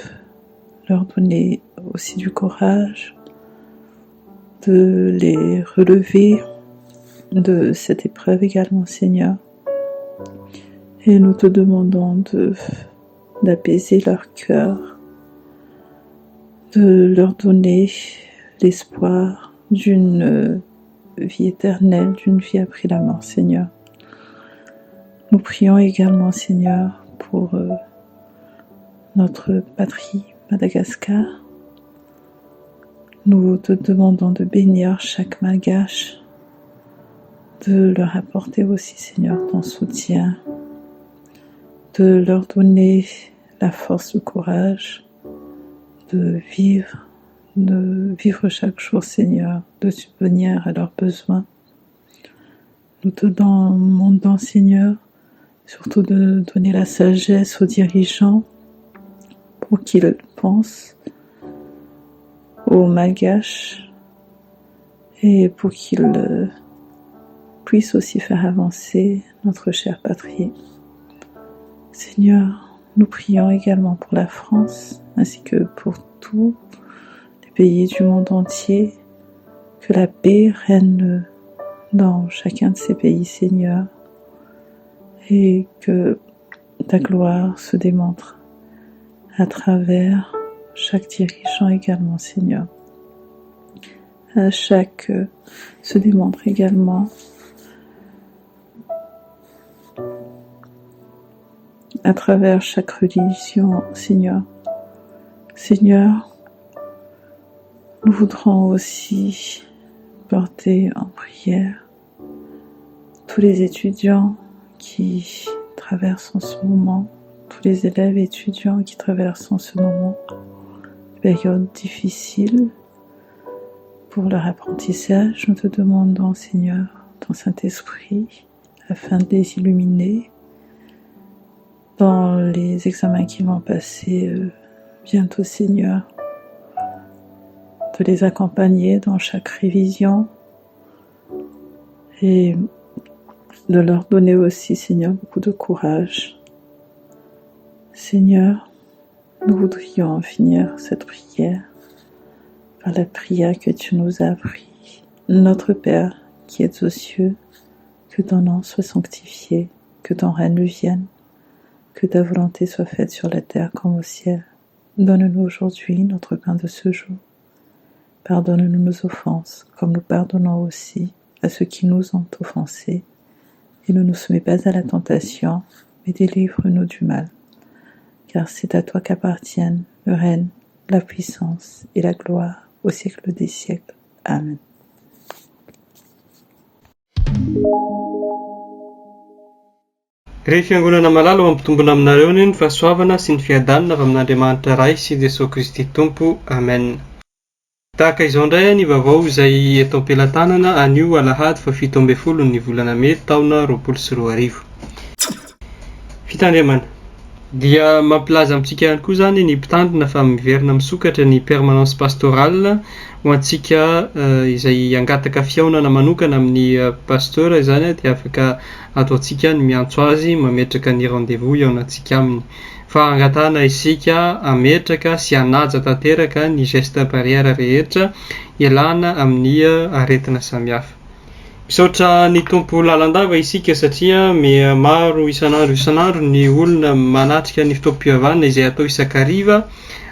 leur donner aussi du courage, de les relever de cette épreuve également, Seigneur. Et nous te demandons d'apaiser leur cœur, de leur donner l'espoir d'une vie éternelle, d'une vie après la mort, Seigneur. Nous prions également, Seigneur, pour notre patrie, Madagascar. Nous te demandons de bénir chaque Malgache, de leur apporter aussi, Seigneur, ton soutien, de leur donner la force, le courage de vivre chaque jour, Seigneur, de subvenir à leurs besoins. Nous te demandons, Seigneur, surtout de donner la sagesse aux dirigeants pour qu'ils pensent aux Malgaches et pour qu'il puisse aussi faire avancer notre chère patrie. Seigneur, nous prions également pour la France, ainsi que pour tous les pays du monde entier, que la paix règne dans chacun de ces pays, Seigneur, et que ta gloire se démontre à travers chaque dirigeant également, Seigneur. Se démontre également à travers chaque religion, Seigneur. Seigneur, nous voudrons aussi porter en prière tous les étudiants qui traversent en ce moment, tous les élèves et étudiants qui traversent en ce moment une période difficile pour leur apprentissage. Nous te demandons, Seigneur, ton Saint-Esprit, afin de les illuminer dans les examens qui vont passer bientôt, Seigneur, de les accompagner dans chaque révision et de leur donner aussi, Seigneur, beaucoup de courage. Seigneur, nous voudrions finir cette prière par la prière que tu nous as appris. Notre Père qui es aux cieux, que ton nom soit sanctifié, que ton règne vienne, que ta volonté soit faite sur la terre comme au ciel. Donne-nous aujourd'hui notre pain de ce jour. Pardonne-nous nos offenses, comme nous pardonnons aussi à ceux qui nous ont offensés. Et ne nous soumets pas à la tentation, mais délivre-nous du mal. Car c'est à toi qu'appartiennent le règne, la puissance et la gloire au siècle des siècles. Amen. Rehefa fiangonana malala ho ampitombona aminareo ny fahasoavana sy ny fiadanana avy amin'Andriamanitra Ray sy Jesosy Kristy Tompo. Amen. Tahaka izao indray ny vaovao izay eto am-pelantanana anio alahady fa 17 ny volana May taona 2024. Fitandremana dia mampilaza amintsika ihany koa zany ny mpitandrina fa miverina misokatra ny permanence pastorale ho antsika izay angataka fiaonana manokana amin'ny pasteur zany dia afaka ataontsika ny miantso azy mametraka ny rendez-vous iaonantsika aminy fa angatana isika ametraka sy anaja tanteraka ny geste barrière rehetra ialana amin'ny aretina samihafa. Misaotra ny tompo lalandava isika satria maro isanandro ny olona manatrika ny fitoam-pivavahana izay atao isakariva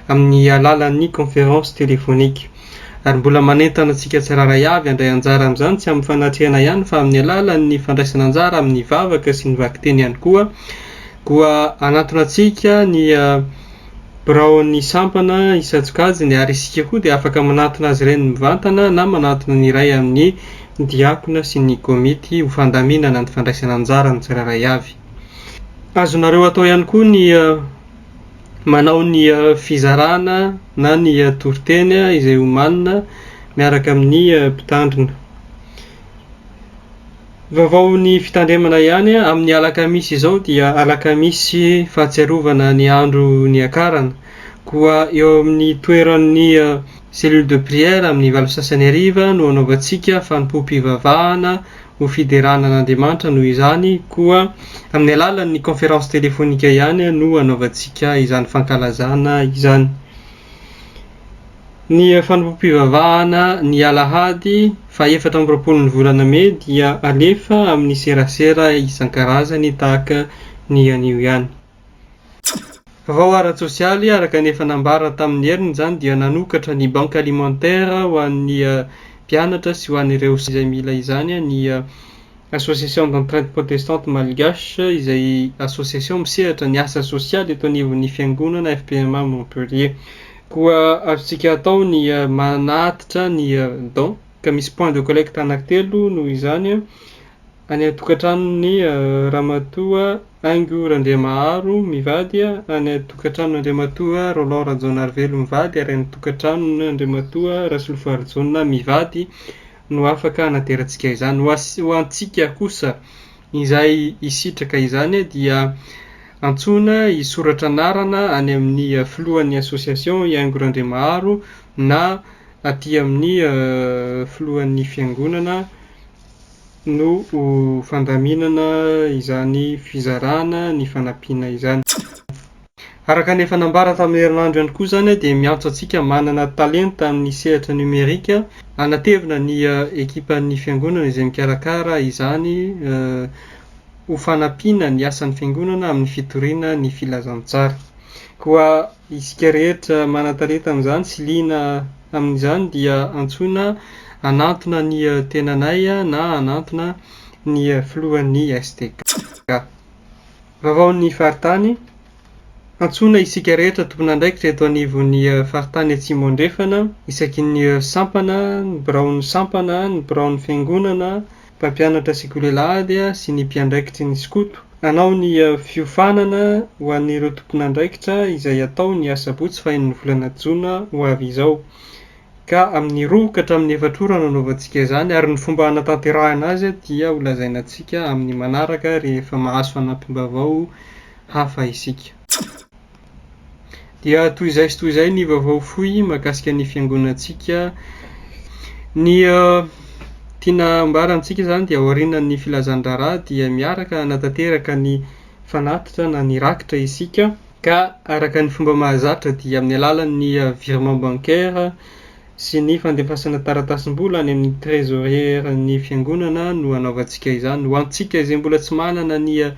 amin'ny alalan'ny conférence téléphonique. Ary mbola manentana antsika tsiraray avy andray anjara amin'izany tsy amin'ny fanatrehana ihany fa amin'ny alalan'ny fandraisana anjara amin'ny vavaka sy ny vakiteny ihany koa anatona antsika ny biraon'ny sampana isatsokajiny ary isika koa dia afaka manatona azy ireny mivantana na manatona ny iray amin'ny diakona sy ny komity ho fandaminana ny fandraisana anjara ny tsiraray avy. Azonareo atao ihany koa ny manao ny fizarana na ny toriteny izay omanina miaraka amin'ny mpitandrina. Vaovao ny fitandremana ihany amin'ny alakamisy izao dia alakamisy fahatsiarovana ny andro ny akarana koa eo amin'ny toeran'ny cellule de prière amin'ny valo sasany ariva no anaovantsika fanompoam-pivavahana ho fideranan'Andriamanitra noho izany koa amin'ny alalan'ny conférence téléphonique ihany no anaovantsika izany fankalazana izany. Ny fanompoam-pivavahana ny alahady fa 14 ny volana May dia alefa amin'ny serasera isan-karazany tahaka ny anio ihany. Vaovao ara-tsosialy araka nefa nambara tamin'ny heriny zany dia nanokatra ny banque alimentaire ho an'ny mpianatra sy ho an'ireo izay mila izany ny association d'entraide protestante malgache izay association misehatra ny asa sosialy eto anivon'ny fiangonana FPMA Montpellier. Koa azontsika atao ny manatitra ny don ka misy point de collecte anankitelo noho izany any atokatranony Ramatoa Aingo Randriamaharo mivady, any atokatranony Andriamatoa Roland Rajonarvelo mivady ary any atokatranony Andriamatoa Rasolofarijona mivady no afaka anaterantsika izany. Ho antsika kosa izay isitraka izany dia antsona isoratra anarana any amin'ny filohan'ny association Aingo Randriamaharo na aty amin'ny filohan'ny fiangonana no ho fandaminana izany fizarana ny fanampiana izany. Araka ny efa nambara tamin'ny herinandro ihany koa zany dia miantso antsika manana talenta amin'ny sehatra numerika, anatevina ny ekipan'ny fiangonana izay mikarakara izany ho fanampiana ny asan'ny fiangonana amin'ny fitoriana ny filazantsara. Koa isika rehetra manan-talenta amin'izany sy liana amin'izany dia antsoina anantona ny tenanay na anantona ny filohan'ny STK. Vaovaon'ny faritany, antsoina isika rehetra tompon'andraikitra eto anivon'ny faritany atsimo andrefana, isaky ny sampana, ny biraon'ny sampana, ny biraon'ny fiangonana, mpampianatra sekolelahady sy ny mpiandraikitry ny skoto. Anao ny fiofanana ho an'ireo tompon'andraikitra izay atao ny asabotsy fahaenina volana jona ho avy izao. Ka amin'ny 2 ka hatramin'ny 4 ora nanaovantsika izany, ary ny fomba hanatanterahana azy dia ho lazainantsika amin'ny manaraka rehefa mahazo fanampim-bavao hafa isika. Dia toy izay sy toy izay ny vaovao fohy mahakasika ny fiangonantsika. Ny tiana ambarantsika zany dia aorianan'ny filazan-draharaha dia miaraka hanatanteraka ny fanatitra na ny rakitra isika, ka araka ny fomba mahazatra dia amin'ny alalan'ny virement bancaire sy ny fandefasana taratasim-bola any amin'ny trésorière ny fiangonana no anaovantsika izany. Ho antsika izay mbola tsy manana ny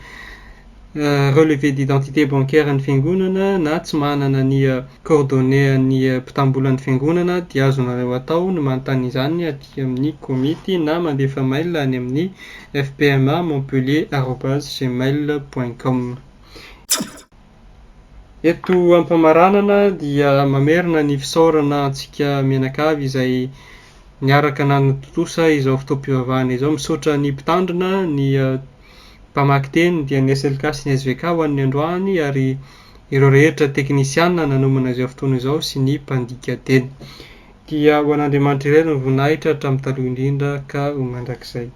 relevé d'identité bancaire ny fiangonana na tsy manana ny coordonnées ny mpitambola ny fiangonana dia azonareo atao no manontany izany aty amin'ny komity na mandefa mail any amin'ny fpma-montpellier@gmail.com. Eto ampamaranana dia mamerina ny fisaorana antsika mianakavy izay niaraka nanototosa izao fotoam-pivavahana izao. Misaotra ny mpitandrina, ny mpamaky teny dia ny SLK sy ny SVK ho an'ny androany, ary ireo rehetra teknisiana nanomana izao fotoana izao sy ny mpandika teny. Dia ho an'Andriamanitra iray no voninahitra hatramin'ny taloha indrindra ka ho mandrakizay.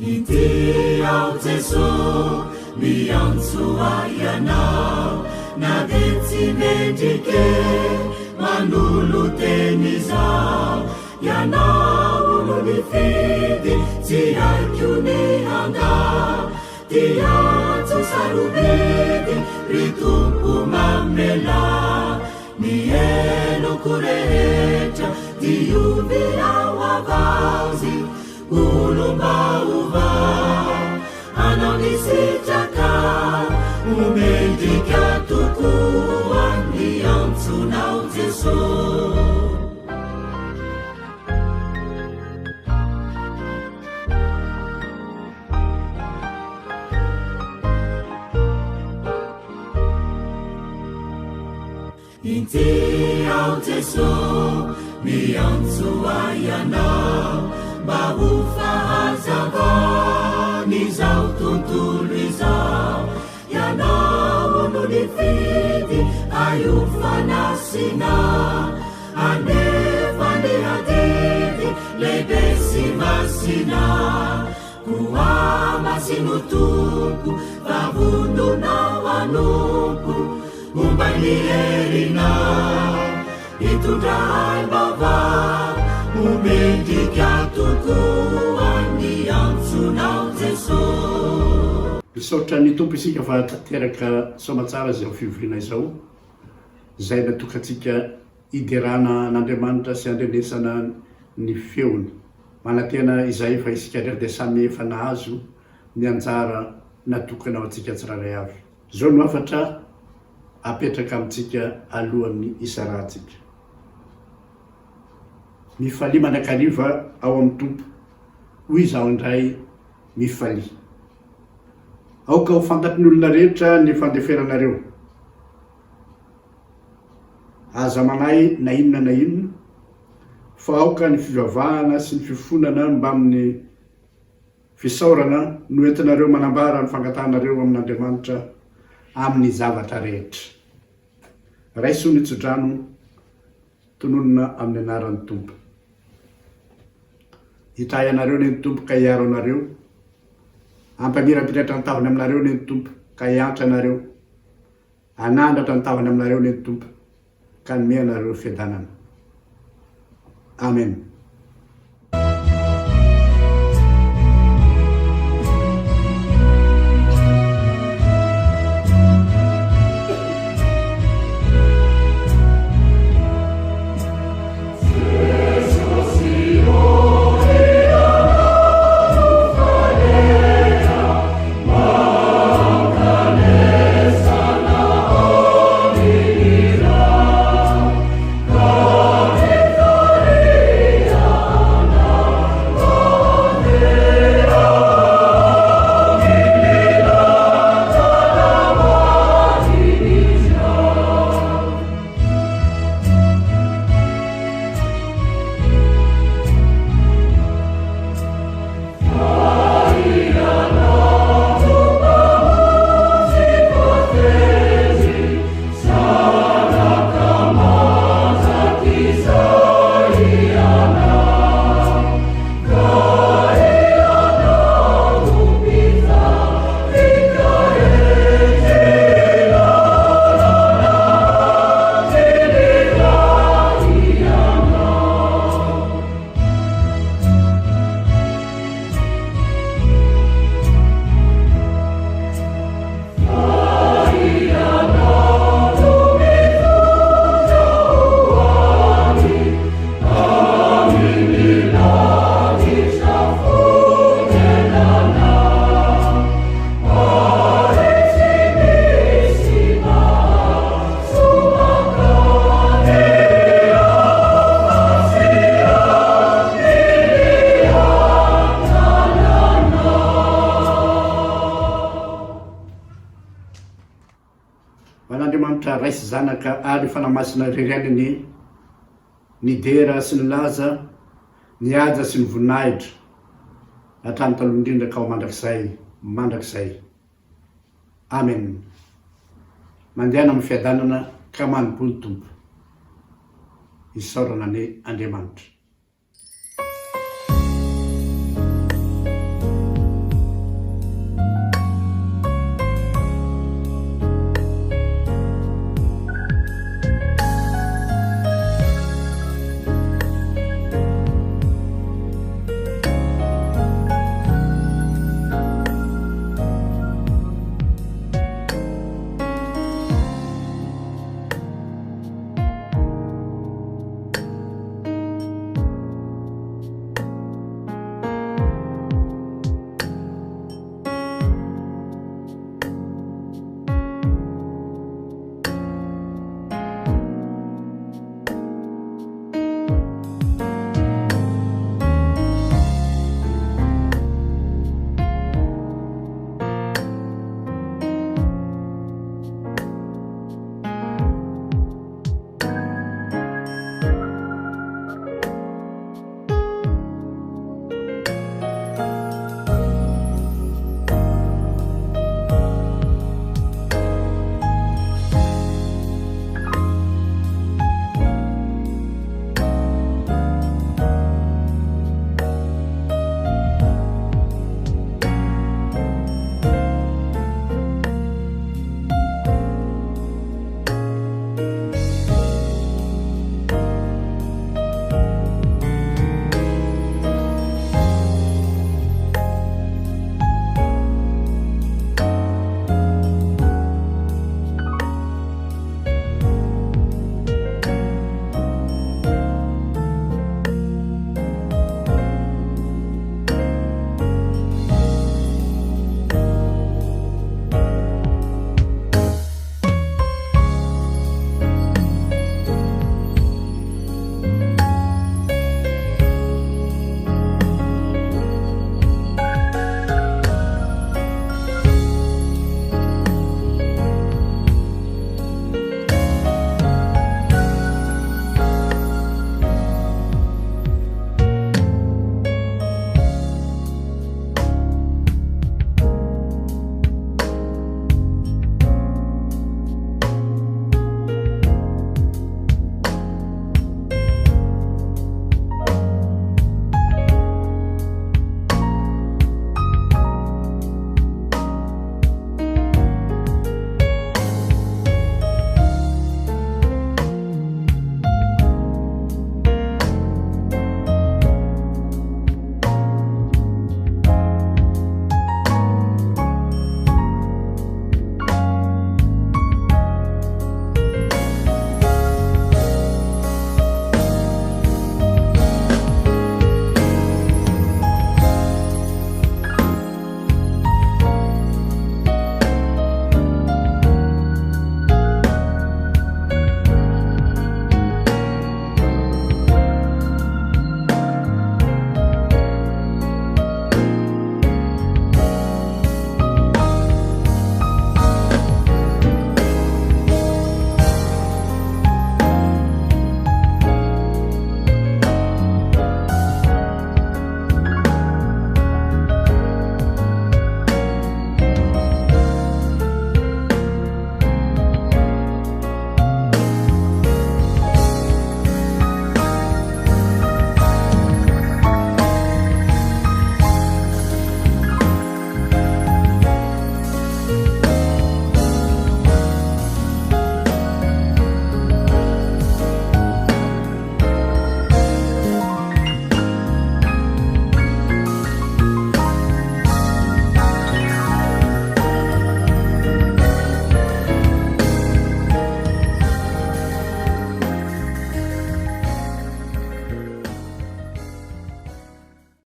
Ity ao Jesô miantso ianao, na dia tsy mendrike manolo teny izao. Ianao no nifidy tsy haiko ny handao, tiantso sarobidy ry tompo mamela. Ny henoko rehetra diovy ao avazy, olom-baovao anao ny sitraka, omendrika tokoa ny antsonao Jesô. Inty ao Jesô miantso ianao, mba ho fahazavany izao tontolo izao. Ianao no nifidy aio fanasina, anefa ny adidy lehibe sy masina. Koa masino tompo vavononao anompo, momba ny herinao hitondray vaovao, omendrika tokoa ny antsonao Jesô. Misaotra ny tompo isika fa tanteraka soamatsara izay fivoriana izao, izay natokantsika iderana an'Andriamanitra sy andrenesana ny feony. Manantena izay fa isika rery dia samy efa nahazo ny anjara natokana ao antsika tsiraray avy. Izao no afatra apetraka amintsika alohan'ny isarahantsika. Mifalia manakariva ao amin'ny tompo, hoy izaho indray mifalia. Aoka ho fantatry ny olona rehetra ny fandeferanareo. Aza manay na inona, fa aoka ny fivavahana sy ny fifonana mba amin'ny fisaorana no entinareo manambara ny fangatanareo amin'Andriamanitra amin'ny zavatra rehetra. Raiso ny tsodrano tononona amin'ny anaran'ny tompo. Hitay anareo ny tompo ka hiaro anareo, ampamirapiratra ny tahony aminareo ny tompo ka hiantra anareo, anandratra ny tahony aminareo ny tompo ka nome anareo fiadanana. Amen. Manandriamanitra raisy zanaka ary fanamasina ririaniny ny dera sy ny laza, ny aja sy ny voninahitra hatramin'ny taloha indrindra ka ho mandrakizay. Amen. Mandehana amin'ny fiadanana ka manompo ny tompo. Isaorana ny Andriamanitra.